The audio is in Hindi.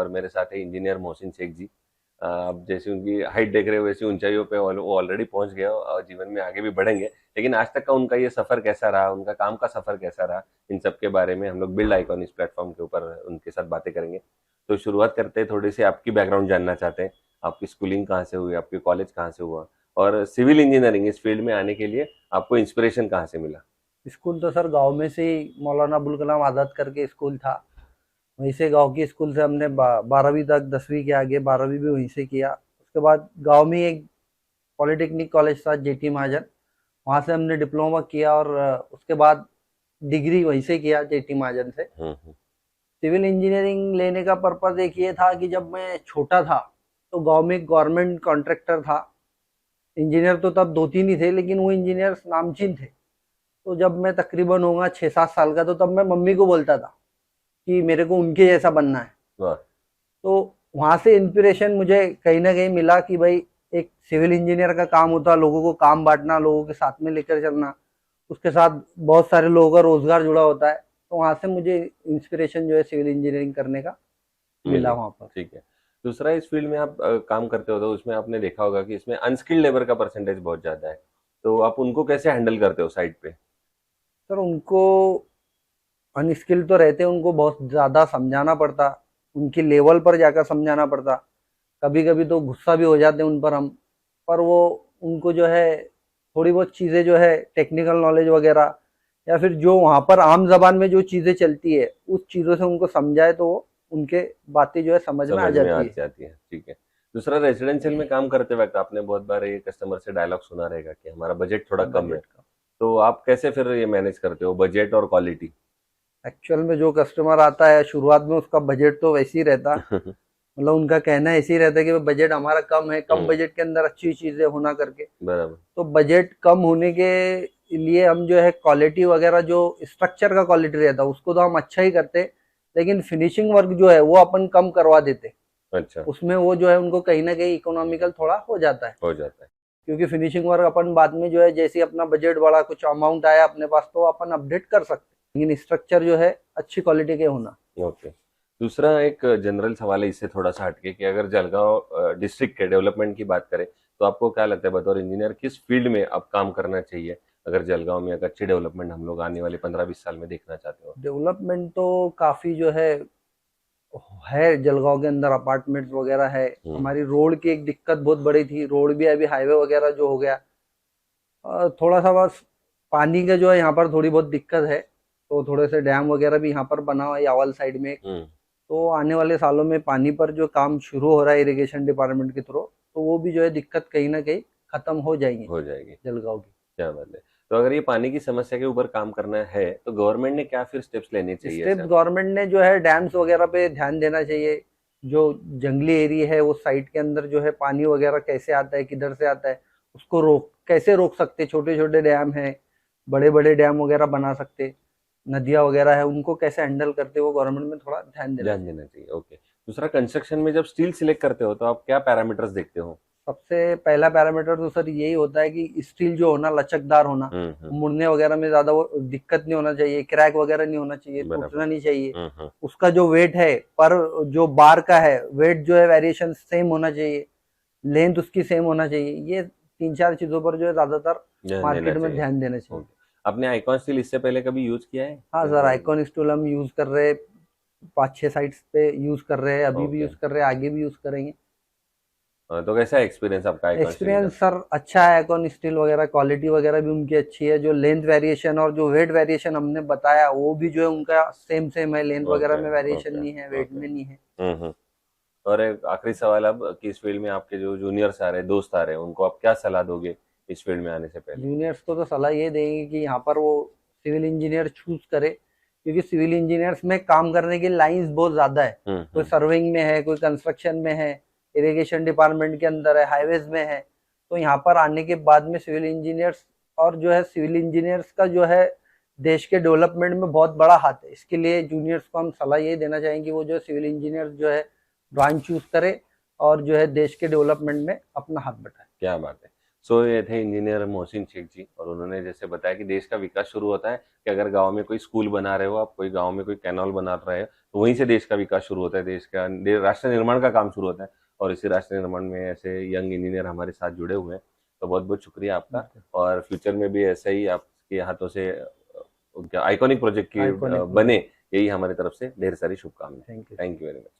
और मेरे साथ है इंजीनियर मोहसिन शेख जी। अब जैसे उनकी हाइट देख रहे हो वैसी ऊंचाइयों पे वो ऑलरेडी पहुंच गए हो और जीवन में आगे भी बढ़ेंगे। लेकिन आज तक का उनका ये सफर कैसा रहा, उनका काम का सफर कैसा रहा, इन सब के बारे में हम लोग बिल्ड आइकॉन इस प्लेटफॉर्म के ऊपर उनके साथ बातें करेंगे। तो शुरुआत करते हैं, थोड़ी सी आपकी बैकग्राउंड जानना चाहते हैं। आपकी स्कूलिंग कहाँ से हुई, आपकी कॉलेज कहाँ से हुआ, और सिविल इंजीनियरिंग इस फील्ड में आने के लिए आपको इंस्पिरेशन कहाँ से मिला? स्कूल तो सर गांव में से ही मौलाना अबुल कलाम आज़ाद करके स्कूल था। वहीं से गांव की स्कूल से हमने 12वीं तक, 10वीं के आगे 12वीं भी वहीं से किया। उसके बाद गांव में ही एक पॉलिटेक्निक कॉलेज था, जेटी महाजन, वहाँ से हमने डिप्लोमा किया और उसके बाद डिग्री वहीं से किया, जेटी महाजन से। हम्म। सिविल इंजीनियरिंग लेने का पर्पज़ एक ये था कि जब मैं छोटा था तो गांव में एक गवर्नमेंट कॉन्ट्रैक्टर था। इंजीनियर तो तब 2-3 ही थे, लेकिन वो इंजीनियर नामचीन थे। तो जब मैं तकरीबन होऊंगा 6-7 साल का, तो तब मैं मम्मी को बोलता था कि मेरे को उनके जैसा बनना है। वाह। तो वहां से इंस्पिरेशन मुझे कहीं ना कहीं मिला कि भाई एक सिविल इंजीनियर का काम होता है लोगों को काम बांटना, लोगों के साथ में लेकर चलना, उसके साथ बहुत सारे लोगों का रोजगार जुड़ा होता है। तो वहां से मुझे इंस्पिरेशन जो है सिविल इंजीनियरिंग करने का मिला मिली। वहां पर। ठीक है। दूसरा, इस फील्ड में आप काम करते हो तो उसमें आपने देखा होगा कि इसमें अनस्किल्ड लेबर का परसेंटेज बहुत ज्यादा है। तो आप उनको कैसे हैंडल करते हो साइट पे? सर उनको अनस्किल्ड तो रहते, उनको बहुत ज़्यादा समझाना पड़ता, उनकी लेवल पर जाकर समझाना पड़ता। कभी कभी तो गुस्सा भी हो जाते उन पर हम। पर वो उनको जो है थोड़ी बहुत चीज़ें जो है टेक्निकल नॉलेज वगैरह, या फिर जो वहाँ पर आम जबान में जो चीज़ें चलती है उस चीज़ों से उनको समझाए तो वो उनके बातें जो है समझ में आ समझ में आ जाती है। जाती है। ठीक है। दूसरा, रेजिडेंशियल में काम करते वक्त आपने बहुत बार ये कस्टमर से डायलॉग सुना रहेगा कि हमारा बजट थोड़ा कम है। बजट का तो आप कैसे फिर ये मैनेज करते हो बजट और क्वालिटी? एक्चुअल में जो कस्टमर आता है शुरुआत में उसका बजट तो वैसे ही रहता, मतलब उनका कहना ऐसे ही रहता है कि बजट हमारा कम है, कम हम्म। बजट के अंदर अच्छी चीजें होना करके। बराबर। तो बजट कम होने के लिए हम जो है क्वालिटी वगैरह, जो स्ट्रक्चर का क्वालिटी रहता है उसको तो हम अच्छा ही करते, लेकिन फिनिशिंग वर्क जो है वो अपन कम करवा देते। अच्छा। उसमें वो जो है उनको कहीं ना कहीं इकोनॉमिकल थोड़ा हो जाता है, हो जाता है। क्योंकि फिनिशिंग वर्क अपन बाद में जो है जैसे ही अपना बजट बढ़ा, कुछ अमाउंट आया अपने पास, तो अपन अपडेट कर सकते, लेकिन स्ट्रक्चर जो है अच्छी क्वालिटी के होना। ओके। दूसरा, एक जनरल सवाल है इससे थोड़ा सा हटके कि अगर जलगांव डिस्ट्रिक्ट के डेवलपमेंट की बात करें तो आपको क्या लगता है बतौर इंजीनियर किस फील्ड में अब काम करना चाहिए, अगर जलगांव में एक अच्छी डेवलपमेंट हम लोग आने वाले 15-20 साल में देखना चाहते हो? डेवलपमेंट तो काफी जो है जलगांव के अंदर अपार्टमेंट्स वगैरह है। हम्म। हमारी रोड की एक दिक्कत बहुत बड़ी थी, रोड भी अभी हाईवे वगैरह जो हो गया। थोड़ा सा बस पानी का जो है यहाँ पर थोड़ी बहुत दिक्कत है, तो थोड़े से डैम वगैरह भी यहाँ पर बना हुआ है यावल साइड में। हम्म। तो आने वाले सालों में पानी पर जो काम शुरू हो रहा है इरिगेशन डिपार्टमेंट के थ्रू, तो वो भी जो है दिक्कत कहीं ना कहीं खत्म हो जाएंगी हो जाएगी। जलगांव की। क्या बात है। तो अगर ये पानी की समस्या के ऊपर काम करना है तो गवर्नमेंट ने क्या फिर स्टेप्स लेने चाहिए स्टेप ऐसा? गवर्नमेंट ने जो है डैम्स वगैरह पे ध्यान देना चाहिए। जो जंगली एरिया है वो साइड के अंदर जो है पानी वगैरह कैसे आता है, किधर से आता है, उसको कैसे रोक सकते। छोटे छोटे डैम है, बड़े बड़े डैम वगैरह बना सकते, नदियाँ वगैरह है, उनको कैसे हैंडल करते, वो गवर्नमेंट में थोड़ा ध्यान देना ध्यान चाहिए। देना चाहिए। ओके। दूसरा, कंस्ट्रक्शन में जब स्टील सिलेक्ट करते हो तो आप क्या पैरामीटर्स देखते हो? सबसे पहला पैरामीटर तो सर यही होता है कि स्टील जो होना लचकदार होना, हम्म। मुड़ने वगैरह में ज्यादा वो दिक्कत नहीं होना चाहिए, क्रैक वगैरह नहीं होना चाहिए, बराबर। टूटना नहीं चाहिए। हम्म। उसका जो वेट है, पर जो बार का है वेट जो है वेरिएशन सेम होना चाहिए, लेंथ उसकी सेम होना चाहिए। ये 3-4 चीजों पर जो है ज्यादातर ध्यान देना मार्केट में चाहिए। ध्यान देना चाहिए। ओके। आपने आइकॉन स्टील इससे पहले कभी यूज किया है हाँ सर, जलगांव में? आइकॉन स्टूल हम यूज कर रहे हैं, 5-6 साइट्स पे यूज कर रहे हैं, अभी भी ओके। यूज कर रहे हैं, आगे भी यूज करेंगे। तो कैसा एक्सपीरियंस आपका आइकॉन स्टील का? एक्सपीरियंस सर अच्छा है, आइकॉन स्टील वगैरह क्वालिटी वगैरह भी उनकी अच्छी है। जो लेंथ वेरिएशन और जो वेट वेरिएशन हमने बताया वो भी जो है उनका सेम सेम है, लेंथ वगैरह ओके। में वेरिएशन ओके। नहीं है, वेट ओके। में नहीं है। हम्म। और एक आखिरी सवाल, अब कि इस फील्ड में आपके जो जूनियर्स आ रहे हैं, दोस्त आ रहे हैं, उनको आप क्या सलाह दोगे इस फील्ड में आने से पहले? जूनियर्स को तो सलाह ये देंगे कि यहाँ पर वो सिविल इंजीनियर चूज करे, क्योंकि सिविल इंजीनियर्स में काम करने की लाइंस बहुत ज्यादा है। कोई हम्म। सर्विंग में है, कोई कंस्ट्रक्शन में है, इरिगेशन डिपार्टमेंट के अंदर है, हाईवेज में है। तो यहाँ पर आने के बाद में सिविल इंजीनियर्स, और जो है सिविल इंजीनियर्स का जो है देश के डेवलपमेंट में बहुत बड़ा हाथ है। इसके लिए जूनियर्स को हम सलाह ये देना चाहेंगे कि वो जो सिविल इंजीनियर्स जो है ब्रांच चूज करे और जो है देश के डेवलपमेंट में अपना हाथ बटाए। क्या बात है। सो ये थे इंजीनियर मोहसिन शेख जी, और उन्होंने जैसे बताया कि देश का विकास शुरू होता है कि अगर गांव में कोई स्कूल बना रहे हो आप, कोई गांव में कोई कैनाल बना रहे हो, तो वहीं से देश का विकास शुरू होता है, राष्ट्र निर्माण का काम शुरू होता है। और इसी राष्ट्र निर्माण में ऐसे यंग इंजीनियर हमारे साथ जुड़े हुए हैं, तो बहुत बहुत शुक्रिया आपका। और फ्यूचर में भी ऐसे ही आपके हाथों से आइकॉनिक प्रोजेक्ट की आइकॉनिक बने, प्रोजेक्ट। यही हमारी तरफ से ढेर सारी शुभकामनाएं। Thank you. Thank you very much.